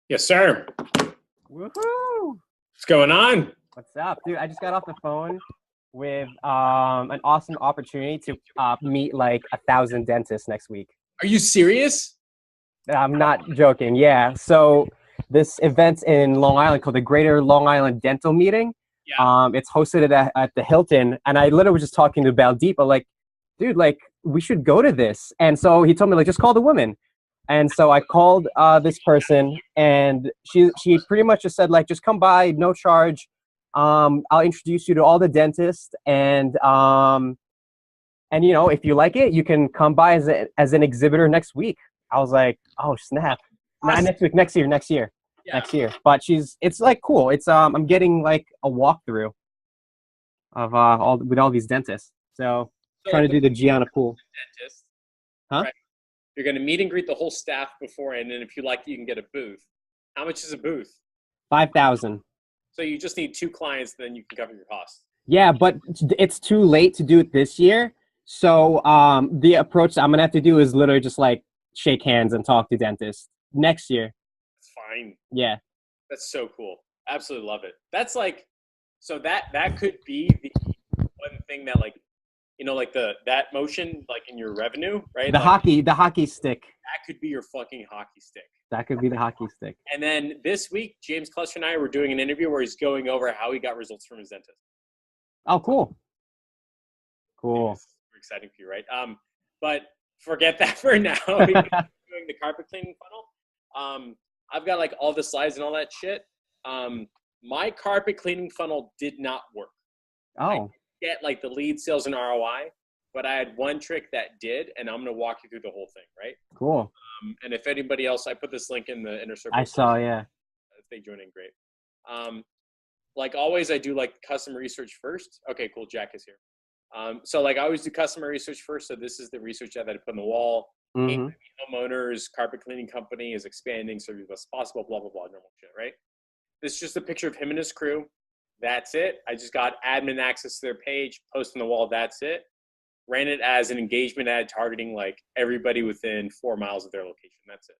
Yes, sir. Woohoo! What's going on? What's up, dude? I just got off the phone with an awesome opportunity to meet like 1,000 dentists next week. Are you serious? I'm not joking. Yeah. So this event's in Long Island called the Greater Long Island Dental Meeting. Yeah. It's hosted at the Hilton, and I literally was just talking to Baldeep, like, dude, like we should go to this. And so he told me like just call the woman. And so I called this person, and she pretty much just said like just come by, no charge. I'll introduce you to all the dentists, and you know if you like it, you can come by as an exhibitor next week. I was like, oh snap! Not next week, next year, Yeah. next year. But it's like cool. It's I'm getting like a walkthrough of all these dentists. So trying to do the Gianna pool. Dentist. Huh? Right. You're going to meet and greet the whole staff beforehand, and if you like, you can get a booth. How much is a booth? 5,000. So you just need 2 clients, then you can cover your costs. Yeah, but it's too late to do it this year. So the approach I'm gonna have to do is literally just like shake hands and talk to dentists next year. That's fine. Yeah. That's so cool. Absolutely love it. That's like, so that could be the one thing that like, you know, like that motion, like in your revenue, right? The like, hockey stick. That could be your fucking hockey stick. That could be the hockey stick. And then this week, James Cluster and I were doing an interview where he's going over how he got results from his dentist. Oh, cool. Cool. Super exciting for you, right? But forget that for now. Doing the carpet cleaning funnel. I've got like all the slides and all that shit. My carpet cleaning funnel did not work. Oh. I get like the lead sales and ROI, but I had one trick that did, and I'm gonna walk you through the whole thing, right? Cool. And if anybody else, I put this link in the inner circle. I saw, yeah. If they join in, great. Like always, I do like customer research first. Okay, cool. Jack is here. So like I always do customer research first. So this is the research that I put on the wall. Mm-hmm. Homeowners, carpet cleaning company is expanding, so as possible, blah, blah, blah, normal shit, right? This is just a picture of him and his crew. That's it. I just got admin access to their page, post on the wall. That's it. Ran it as an engagement ad targeting like everybody within 4 miles of their location. That's it.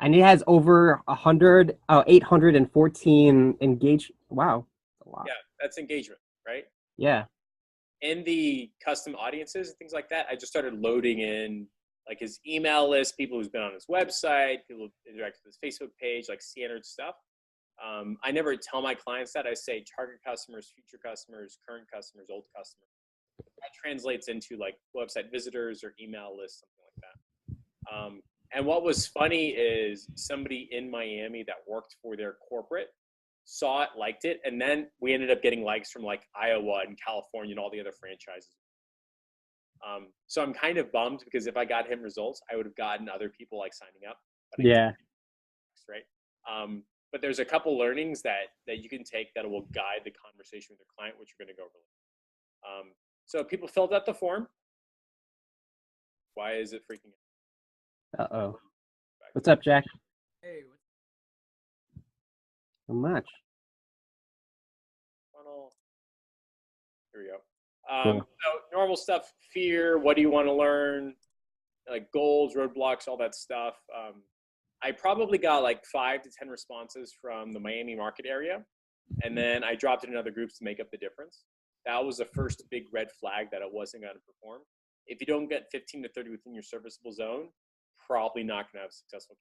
And he has over 814 engaged. Wow. That's a lot. Yeah, that's engagement, right? Yeah. In the custom audiences and things like that, I just started loading in like his email list, people who's been on his website, people who interact with his Facebook page, like standard stuff. I never tell my clients that. I say target customers, future customers, current customers, old customers. That translates into like website visitors or email lists, something like that. And what was funny is somebody in Miami that worked for their corporate saw it, liked it, and then we ended up getting likes from like Iowa and California and all the other franchises. So I'm kind of bummed because if I got him results, I would have gotten other people like signing up. Yeah. Right. But there's a couple learnings that you can take that will guide the conversation with your client, which you're going to go over. So people filled out the form. Why is it freaking out? Uh-oh. What's up, Jack? Hey, Not much. Funnel. Here we go. Cool. So normal stuff, fear, what do you want to learn, like goals, roadblocks, all that stuff. I probably got like 5 to 10 responses from the Miami market area. And then I dropped it in other groups to make up the difference. That was the first big red flag that it wasn't going to perform. If you don't get 15 to 30 within your serviceable zone, probably not going to have a successful.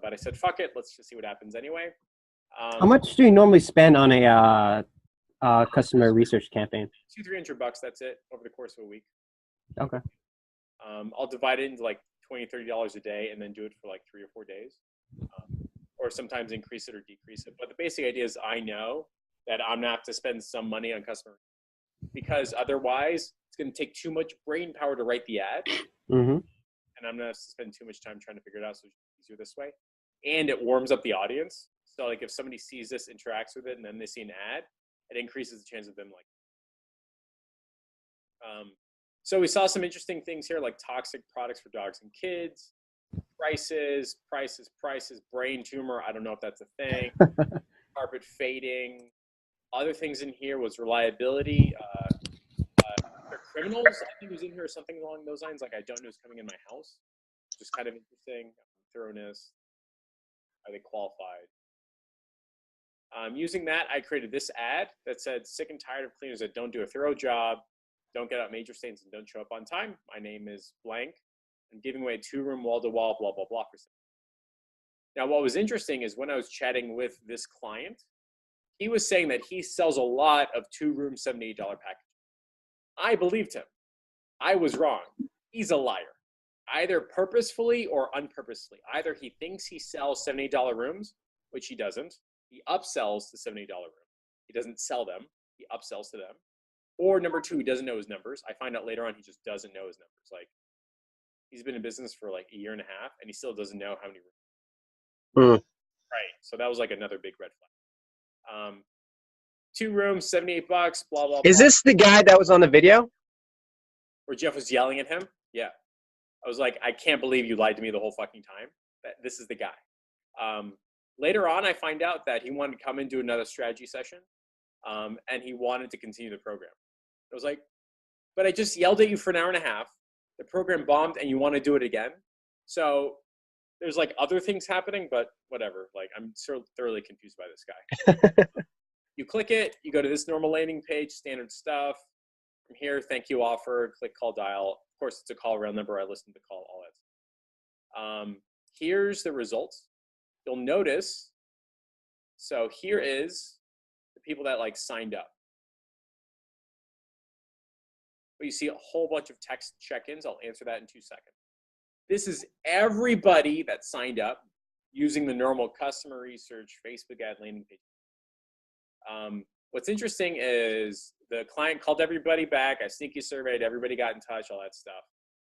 But I said, fuck it. Let's just see what happens anyway. How much do you normally spend on a customer research campaign? $200-300. That's it over the course of a week. Okay. I'll divide it into like $20-30 a day and then do it for like 3 or 4 days. Or sometimes increase it or decrease it. But the basic idea is I know that I'm going to have to spend some money on customer because otherwise it's going to take too much brain power to write the ad. Mm-hmm. And I'm going to have to spend too much time trying to figure it out. So it's easier this way. And it warms up the audience. So like if somebody sees this, interacts with it, and then they see an ad, it increases the chance of them like. So we saw some interesting things here, like toxic products for dogs and kids, prices, brain tumor. I don't know if that's a thing. Carpet fading. Other things in here was reliability. For criminals, I think was in here or something along those lines. Like I don't know who's coming in my house. Just kind of interesting. Thoroughness. Are they qualified? Using that, I created this ad that said, sick and tired of cleaners that don't do a thorough job, don't get out major stains, and don't show up on time. My name is blank. I'm giving away a 2-room wall-to-wall, blah, blah, blah. Now, what was interesting is when I was chatting with this client, he was saying that he sells a lot of 2-room $78 packages. I believed him. I was wrong. He's a liar, either purposefully or unpurposefully. Either he thinks he sells $78 rooms, which he doesn't. He upsells the $78 room. He doesn't sell them. He upsells to them. Or number 2, he doesn't know his numbers. I find out later on he just doesn't know his numbers. Like, he's been in business for like a year and a half, and he still doesn't know how many rooms. Right. So that was like another big red flag. 2 rooms, $78, blah, blah, blah. Is this the guy that was on the video? Where Jeff was yelling at him? Yeah. I was like, I can't believe you lied to me the whole fucking time. This is the guy. Later on, I find out that he wanted to come and do another strategy session, and he wanted to continue the program. I was like, but I just yelled at you for an hour and a half. The program bombed, and you want to do it again? So there's like other things happening, but whatever. Like, I'm so thoroughly confused by this guy. You click it, you go to this normal landing page, standard stuff. From here, thank you offer, click call dial. Of course, it's a call around number. I listen to call, all that. Here's the results. You'll notice, so here is the people that like signed up. But you see a whole bunch of text check-ins. I'll answer that in 2 seconds. This is everybody that signed up using the normal customer research, Facebook ad landing page. What's interesting is the client called everybody back. I sneaky surveyed, everybody got in touch, all that stuff,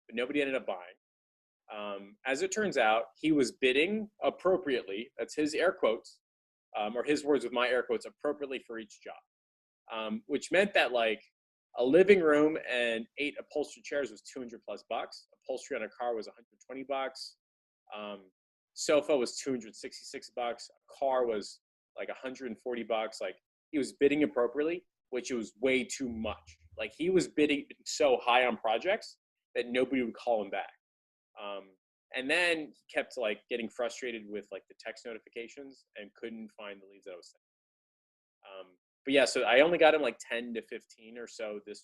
but nobody ended up buying. As it turns out, he was bidding appropriately. That's his air quotes, or his words with my air quotes, appropriately for each job, which meant that like a living room and 8 upholstery chairs was $200+ bucks. Upholstery on a car was $120 bucks. Sofa was $266 bucks. A car was like $140 bucks. Like, he was bidding appropriately, which was way too much. Like, he was bidding so high on projects that nobody would call him back. And then he kept like getting frustrated with like the text notifications and couldn't find the leads that I was sending. But yeah, so I only got him like 10 to 15 or so this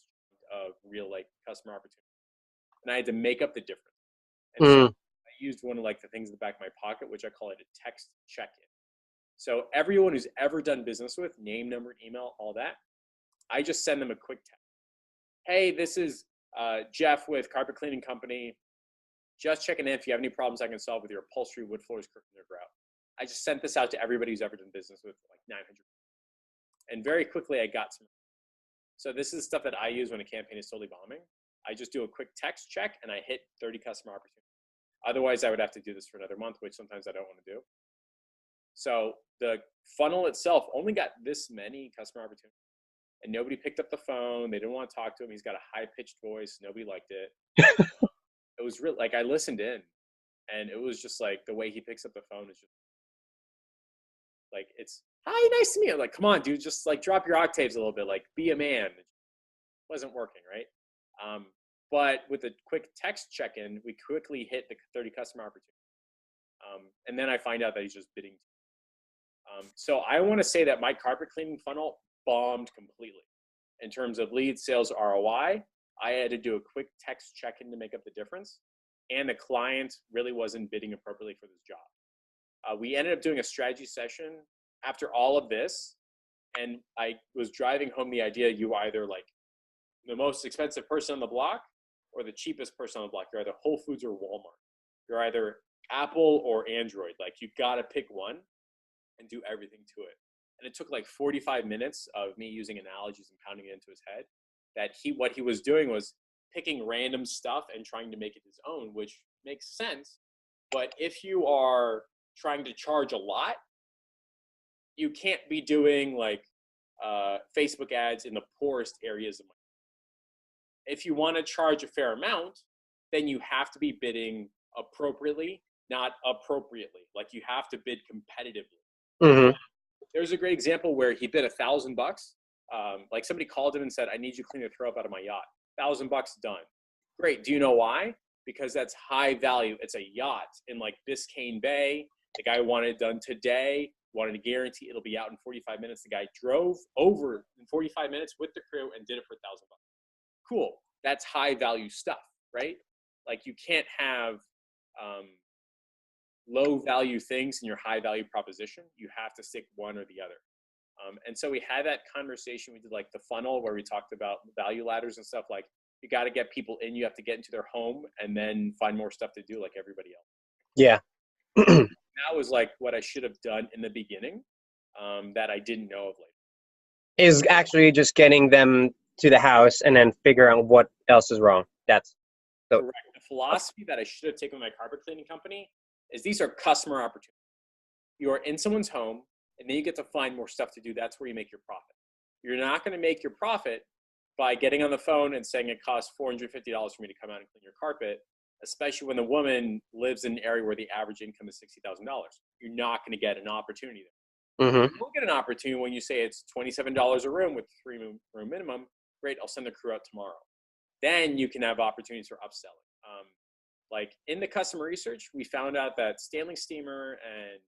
real like customer opportunity, and I had to make up the difference. And so I used one of like the things in the back of my pocket, which I call it a text check-in. So everyone who's ever done business with, name, number, email, all that, I just send them a quick text. Hey, this is Jeff with Carpet Cleaning Company. Just checking in if you have any problems I can solve with your upholstery, wood floors, curtains, or grout. I just sent this out to everybody who's ever done business with, like 900. And very quickly I got some. So this is stuff that I use when a campaign is totally bombing. I just do a quick text check and I hit 30 customer opportunities. Otherwise I would have to do this for another month, which sometimes I don't want to do. So the funnel itself only got this many customer opportunities, and nobody picked up the phone. They didn't want to talk to him. He's got a high-pitched voice. Nobody liked it. It was real. Like, I listened in, and it was just like the way he picks up the phone is just like, it's, hi, nice to meet you. I'm like, come on, dude, just like drop your octaves a little bit. Like, be a man. It wasn't working, right? But with a quick text check-in, we quickly hit the 30 customer opportunities. And then I find out that he's just bidding. So I want to say that my carpet cleaning funnel bombed completely in terms of lead sales ROI. I had to do a quick text check-in to make up the difference, and the client really wasn't bidding appropriately for this job. We ended up doing a strategy session after all of this, and I was driving home the idea you either like the most expensive person on the block or the cheapest person on the block. You're either Whole Foods or Walmart. You're either Apple or Android. Like, you got to pick one and do everything to it. And it took like 45 minutes of me using analogies and pounding it into his head that what he was doing was picking random stuff and trying to make it his own, which makes sense. But if you are trying to charge a lot, you can't be doing like Facebook ads in the poorest areas of money. If you want to charge a fair amount, then you have to be bidding appropriately, not appropriately. Like, you have to bid competitively. Mm-hmm. There's a great example where he bid $1,000 bucks. Like, somebody called him and said, I need you to clean the throw up out of my yacht. $1,000 bucks done. Great. Do you know why? Because that's high value. It's a yacht in like Biscayne Bay. The guy wanted it done today, wanted to guarantee it'll be out in 45 minutes. The guy drove over in 45 minutes with the crew and did it for $1,000. Cool. That's high value stuff, right? Like you can't have low value things in your high value proposition. You have to stick one or the other. And so we had that conversation. We did like the funnel where we talked about value ladders and stuff. Like you got to get people in, you have to get into their home and then find more stuff to do like everybody else. Yeah. That was like what I should have done in the beginning that I didn't know of later. Is actually just getting them to the house and then figure out what else is wrong. That's correct. The philosophy that I should have taken with my carpet cleaning company is these are customer opportunities. You are in someone's home and then you get to find more stuff to do. That's where you make your profit. You're not going to make your profit by getting on the phone and saying it costs $450 for me to come out and clean your carpet, especially when the woman lives in an area where the average income is $60,000. You're not going to get an opportunity there. Mm-hmm. You'll get an opportunity when you say it's $27 a room with 3-room minimum. Great, I'll send the crew out tomorrow. Then you can have opportunities for upselling. Like in the customer research, we found out that Stanley Steamer and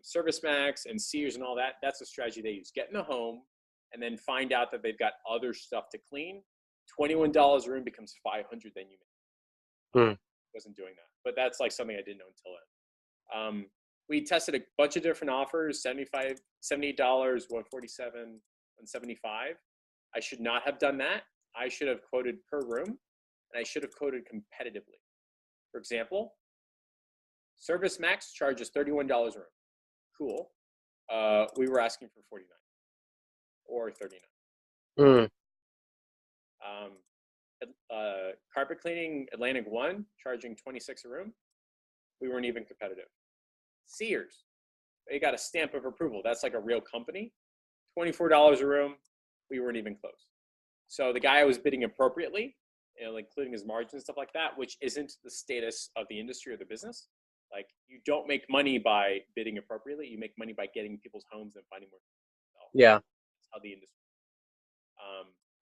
ServiceMax and Sears and all that, that's a strategy they use. Get in the home and then find out that they've got other stuff to clean. $21 a room becomes $500, then you make it. Wasn't doing that. But that's like something I didn't know until then. We tested a bunch of different offers, $78, $147, $175. I should not have done that. I should have quoted per room, and I should have quoted competitively. For example, ServiceMax charges $31 a room. Cool. We were asking for $49 or $39. Carpet cleaning Atlantic One charging $26 a room. We weren't even competitive. Sears, they got a stamp of approval. That's like a real company. $24 a room. We weren't even close. So the guy was bidding appropriately, you know, like including his margins and stuff like that, which isn't the status of the industry or the business. Like you don't make money by bidding appropriately. You make money by getting people's homes and finding more. Yeah. That's how the industry.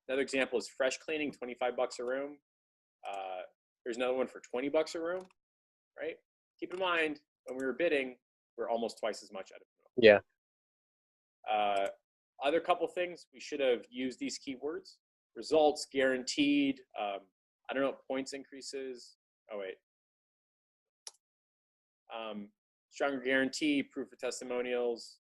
Another example is fresh cleaning, $25 a room. There's another one for $20 a room, right? Keep in mind when we were bidding, we're almost twice as much out of it. Yeah. Other couple things, we should have used these keywords. Results, guaranteed, I don't know, points increases. Oh, wait. Stronger guarantee, proof of testimonials,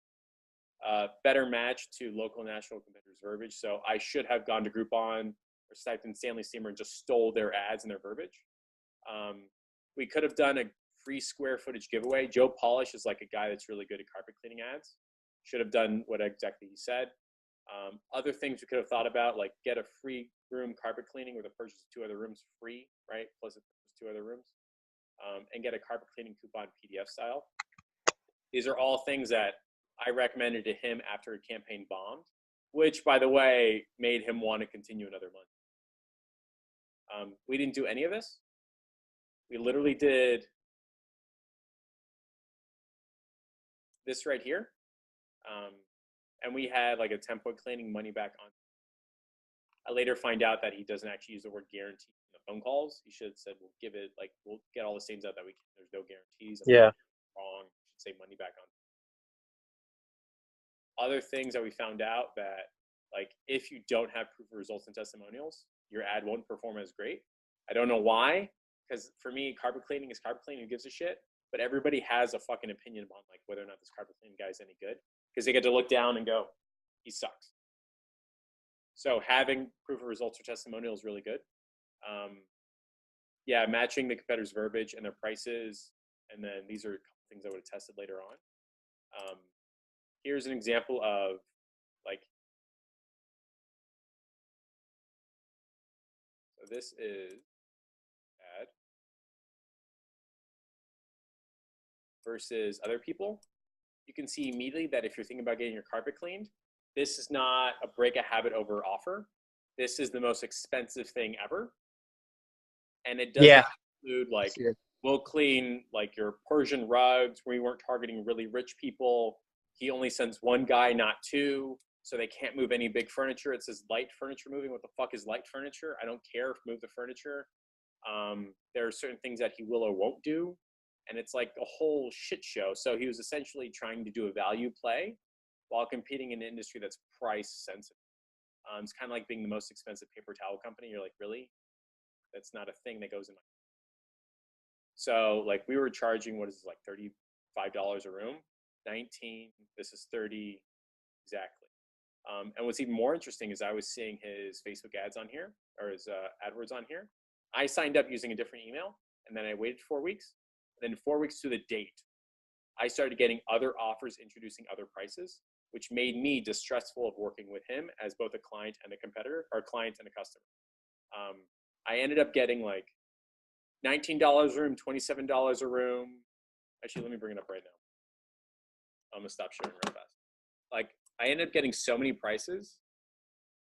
better match to local and national competitors' verbiage. So I should have gone to Groupon or typed in Stanley Steamer and just stole their ads and their verbiage. We could have done a free square footage giveaway. Joe Polish is like a guy that's really good at carpet cleaning ads. Should have done what exactly he said. Other things we could have thought about, like get a free room carpet cleaning with a purchase of 2 other rooms free, right? Plus a purchase 2 other rooms. And get a carpet cleaning coupon PDF style. These are all things that I recommended to him after a campaign bombed, which, by the way, made him want to continue another month. We didn't do any of this. We literally did this right here. And we had like a 10-point cleaning money back on. I later find out that he doesn't actually use the word guarantee in the phone calls. He should have said, we'll give it, like, we'll get all the stains out that we can. There's no guarantees. Yeah. Wrong. Should say money back on. Other things that we found out that, like, if you don't have proof of results and testimonials, your ad won't perform as great. I don't know why, because for me, carpet cleaning is carpet cleaning. Who gives a shit? But everybody has a fucking opinion about like whether or not this carpet cleaning guy is any good, because they get to look down and go, he sucks. So having proof of results or testimonial is really good. Yeah, matching the competitor's verbiage and their prices, and then these are a couple things I would have tested later on. Here's an example of like, so this is ad versus other people. You can see immediately that if you're thinking about getting your carpet cleaned, this is not a break a habit over offer. This is the most expensive thing ever. And it doesn't include like, we'll clean like your Persian rugs. We weren't targeting really rich people. He only sends 1 guy, not 2. So they can't move any big furniture. It says light furniture moving. What the fuck is light furniture? I don't care if move the furniture. There are certain things that he will or won't do. and it's like a whole shit show. So he was essentially trying to do a value play while competing in an industry that's price sensitive. It's kind of like being the most expensive paper towel company. You're like, really? That's not a thing that goes in my. So like we were charging, what is this, like $35 a room, 19. This is 30 exactly. And what's even more interesting is I was seeing his Facebook ads on here, or his AdWords on here. I signed up using a different email, and then I waited 4 weeks. Then 4 weeks to the date, I started getting other offers introducing other prices, which made me distrustful of working with him as both a client and a competitor, or a client and a customer. I ended up getting like $19 a room, $27 a room. Actually, let me bring it up right now. I'm gonna stop sharing real fast. Like, I ended up getting so many prices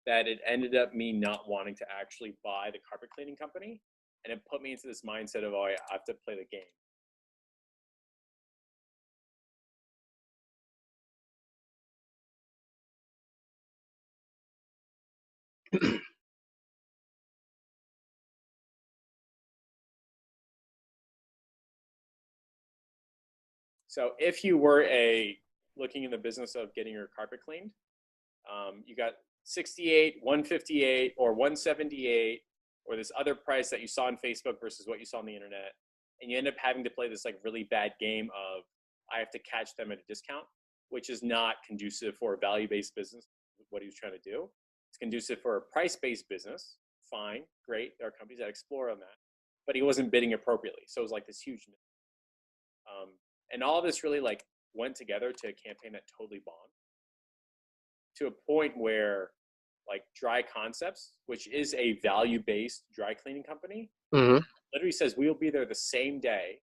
that it ended up me not wanting to actually buy the carpet cleaning company, and it put me into this mindset of, oh, I have to play the game. So if you were looking in the business of getting your carpet cleaned, you got 68, 158, or 178, or this other price that you saw on Facebook versus what you saw on the internet, and you end up having to play this like really bad game of I have to catch them at a discount, which is not conducive for a value-based business. What he was trying to do, it's conducive for a price-based business. Fine, great. There are companies that explore on that, but he wasn't bidding appropriately, so it was like this huge. And all of this really like went together to a campaign that totally bombed, to a point where like Dry Concepts, which is a value-based dry cleaning company, literally says we will be there the same day.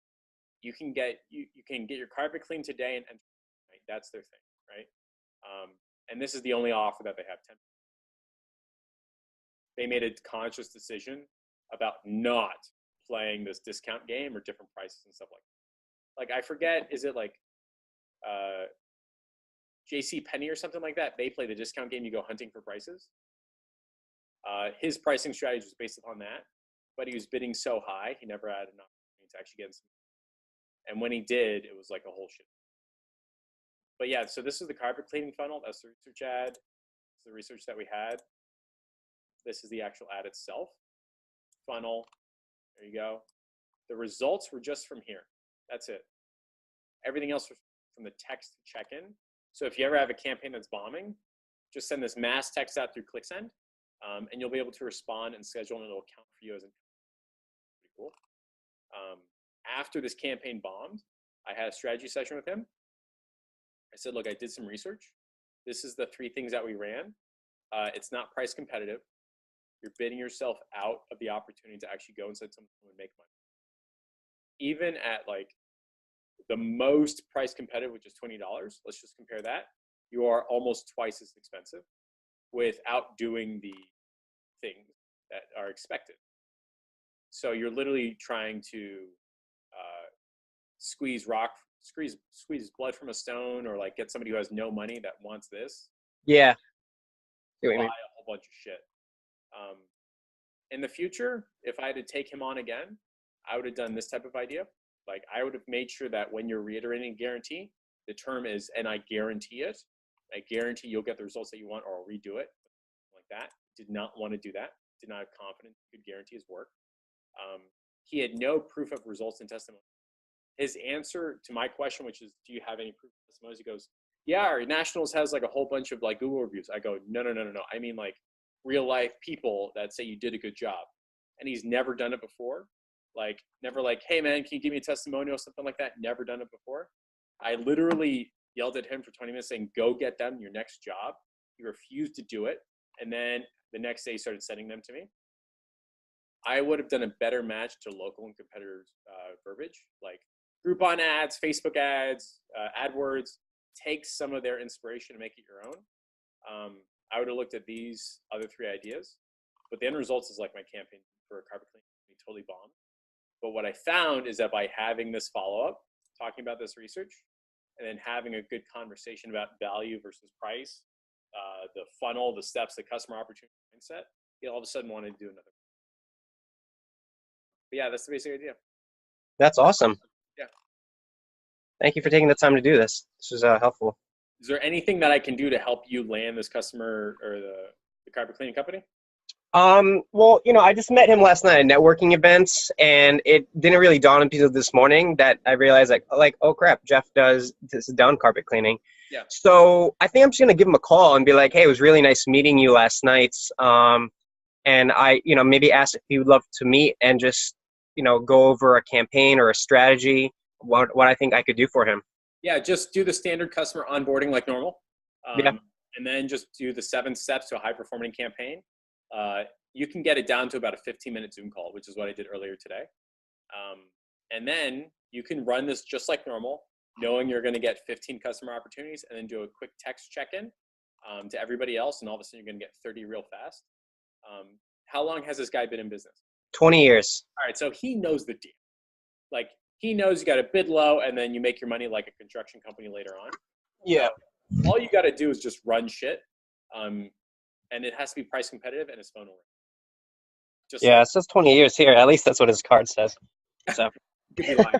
You can get your carpet cleaned today, and right? That's their thing, right? And this is the only offer that they have. They made a conscious decision about not playing this discount game or different prices and stuff like that. Like, I forget, is it like JC Penney or something like that? They play the discount game. You go hunting for prices. His pricing strategy was based upon that, but he was bidding so high, he never had enough to actually get some. And when he did, it was like a whole shit. But yeah, so this is the carpet cleaning funnel. That's the research ad. It's the research that we had. This is the actual ad itself. Funnel. There you go. The results were just from here. That's it. Everything else was from the text check-in. So if you ever have a campaign that's bombing, just send this mass text out through ClickSend, and you'll be able to respond and schedule, and it'll count for you as a pretty cool. After this campaign bombed, I had a strategy session with him. I said, look, I did some research. This is the 3 things that we ran. It's not price competitive. You're bidding yourself out of the opportunity to actually go and set something and make money. Even at like the most price competitive, which is $20, let's just compare that. You are almost twice as expensive without doing the things that are expected. So you're literally trying to squeeze blood from a stone, or like get somebody who has no money that wants this. Yeah. Buy a whole bunch of shit. In the future, if I had to take him on again, I would have done this type of idea. Like, I would have made sure that when you're reiterating a guarantee, the term is, and I guarantee it. I guarantee you'll get the results that you want, or I'll redo it. Like that. Did not want to do that. Did not have confidence he could guarantee his work. He had no proof of results in testimony. His answer to my question, which is, do you have any proof of testimonies? He goes, yeah, our Nationals has like a whole bunch of like Google reviews. I go, no. I mean like real life people that say you did a good job. And he's never done it before. Like, never like, hey man, can you give me a testimonial, something like that? Never done it before. I literally yelled at him for 20 minutes saying, go get them your next job. He refused to do it. And then the next day he started sending them to me. I would have done a better match to local and competitors' verbiage, like Groupon ads, Facebook ads, AdWords. Take some of their inspiration and make it your own. I would have looked at these other 3 ideas, but the end results is like my campaign for carpet cleaning totally bombed. But what I found is that by having this follow-up, talking about this research, and then having a good conversation about value versus price, the funnel, the steps, the customer opportunity mindset, you all of a sudden want to do another. But yeah, that's the basic idea. That's awesome. Yeah. Thank you for taking the time to do this. This was helpful. Is there anything that I can do to help you land this customer or the carpet cleaning company? Well, I just met him last night at networking events, and it didn't really dawn on people this morning that I realized, oh crap, Jeff does this down carpet cleaning. Yeah. So I think I'm just gonna give him a call and be like, hey, it was really nice meeting you last night. And I, maybe ask if he would love to meet and just, go over a campaign or a strategy, what I think I could do for him. Yeah, just do the standard customer onboarding like normal. Yeah. And then just do the 7 steps to a high-performing campaign. You can get it down to about a 15-minute Zoom call, which is what I did earlier today. And then you can run this just like normal, knowing you're going to get 15 customer opportunities, and then do a quick text check-in to everybody else, and all of a sudden you're going to get 30 real fast. How long has this guy been in business? 20 years. All right, so he knows the deal. Like, he knows you got to bid low, and then you make your money like a construction company later on. Yeah. All you got to do is just run shit, and it has to be price competitive, and his phone will ring. It says 20 years here. At least that's what his card says. So. Could be lying.